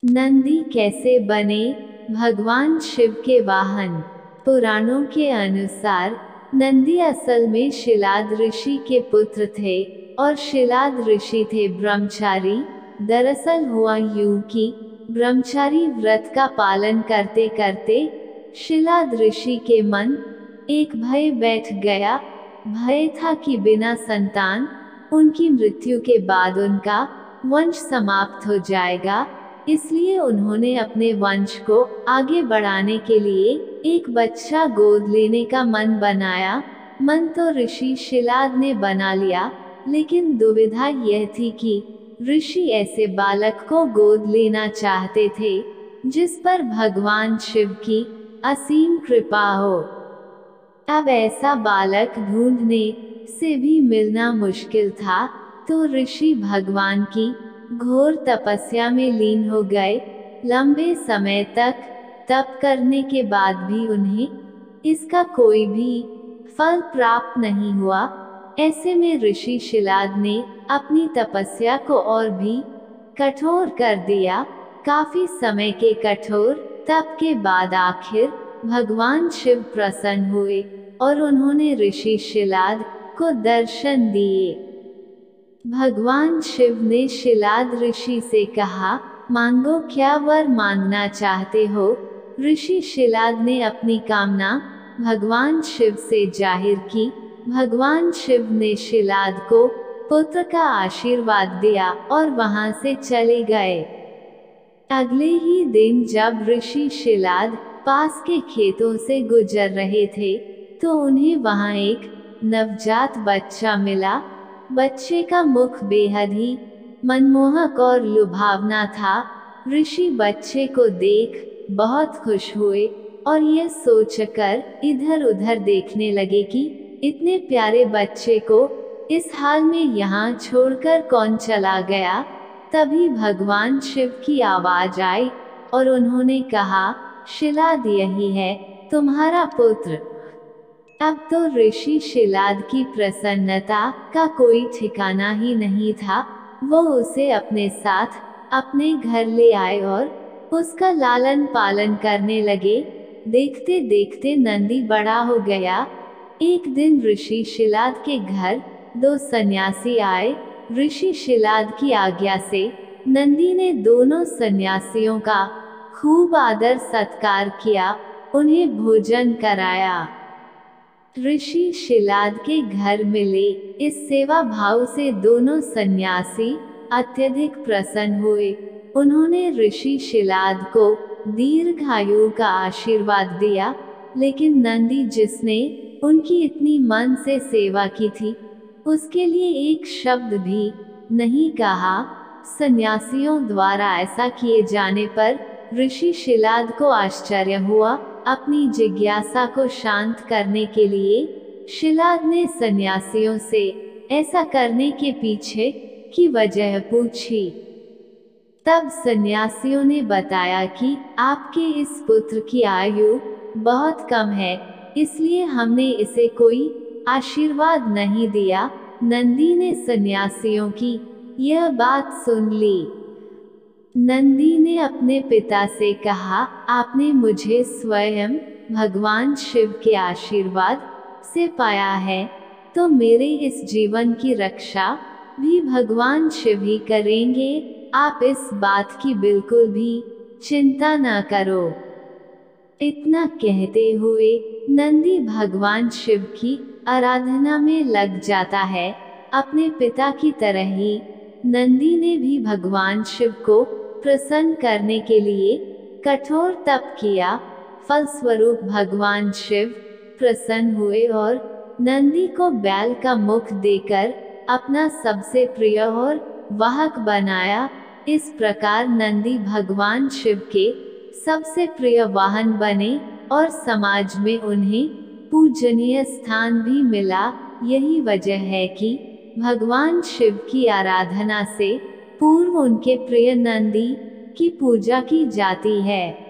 नंदी कैसे बने भगवान शिव के वाहन। पुराणों के अनुसार नंदी असल में शिलाद ऋषि के पुत्र थे और शिलाद ऋषि थे ब्रह्मचारी। दरअसल हुआ यूं कि ब्रह्मचारी व्रत का पालन करते करते शिलाद ऋषि के मन एक भय बैठ गया। भय था कि बिना संतान उनकी मृत्यु के बाद उनका वंश समाप्त हो जाएगा। इसलिए उन्होंने अपने वंश को आगे बढ़ाने के लिए एक बच्चा गोद लेने का मन बनाया। मन तो ऋषि शिलाद ने बना लिया, लेकिन दुविधा यह थी कि ऋषि ऐसे बालक को गोद लेना चाहते थे जिस पर भगवान शिव की असीम कृपा हो। अब ऐसा बालक ढूंढने से भी मिलना मुश्किल था, तो ऋषि भगवान की घोर तपस्या में लीन हो गए। लंबे समय तक तप करने के बाद भी उन्हें इसका कोई भी फल प्राप्त नहीं हुआ। ऐसे में ऋषि शिलाद ने अपनी तपस्या को और भी कठोर कर दिया। काफी समय के कठोर तप के बाद आखिर भगवान शिव प्रसन्न हुए और उन्होंने ऋषि शिलाद को दर्शन दिए। भगवान शिव ने शिलाद ऋषि से कहा, मांगो, क्या वर मांगना चाहते हो। ऋषि शिलाद ने अपनी कामना भगवान शिव से जाहिर की। भगवान शिव ने शिलाद को पुत्र का आशीर्वाद दिया और वहां से चले गए। अगले ही दिन जब ऋषि शिलाद पास के खेतों से गुजर रहे थे, तो उन्हें वहां एक नवजात बच्चा मिला। बच्चे का मुख बेहद ही मनमोहक और लुभावना था। ऋषि बच्चे को देख बहुत खुश हुए और यह सोचकर इधर उधर देखने लगे कि इतने प्यारे बच्चे को इस हाल में यहाँ छोड़कर कौन चला गया। तभी भगवान शिव की आवाज आई और उन्होंने कहा, शिलाद यही है तुम्हारा पुत्र। अब तो ऋषि शिलाद की प्रसन्नता का कोई ठिकाना ही नहीं था। वो उसे अपने साथ अपने घर ले आए और उसका लालन पालन करने लगे। देखते देखते नंदी बड़ा हो गया। एक दिन ऋषि शिलाद के घर दो सन्यासी आए। ऋषि शिलाद की आज्ञा से नंदी ने दोनों सन्यासियों का खूब आदर सत्कार किया, उन्हें भोजन कराया। ऋषि शिलाद के घर मिले इस सेवा भाव से दोनों सन्यासी अत्यधिक प्रसन्न हुए। उन्होंने ऋषि शिलाद को दीर्घायु का आशीर्वाद दिया, लेकिन नंदी, जिसने उनकी इतनी मन से सेवा की थी, उसके लिए एक शब्द भी नहीं कहा। सन्यासियों द्वारा ऐसा किए जाने पर ऋषि शिलाद को आश्चर्य हुआ। अपनी जिज्ञासा को शांत करने के लिए शिलाद ने सन्यासियों से ऐसा करने के पीछे की वजह पूछी। तब सन्यासियों ने बताया कि आपके इस पुत्र की आयु बहुत कम है, इसलिए हमने इसे कोई आशीर्वाद नहीं दिया। नंदी ने सन्यासियों की यह बात सुन ली। नंदी ने अपने पिता से कहा, आपने मुझे स्वयं भगवान शिव के आशीर्वाद से पाया है, तो मेरे इस जीवन की रक्षा भी भगवान शिव ही करेंगे। आप इस बात की बिल्कुल भी चिंता न करो। इतना कहते हुए नंदी भगवान शिव की आराधना में लग जाता है। अपने पिता की तरह ही नंदी ने भी भगवान शिव को प्रसन्न करने के लिए कठोर तप किया। फलस्वरूप भगवान शिव प्रसन्न हुए और नंदी को बैल का मुख देकर अपना सबसे प्रिय और वाहक बनाया। इस प्रकार नंदी भगवान शिव के सबसे प्रिय वाहन बने और समाज में उन्हें पूजनीय स्थान भी मिला। यही वजह है कि भगवान शिव की आराधना से पूर्व उनके प्रिय नंदी की पूजा की जाती है।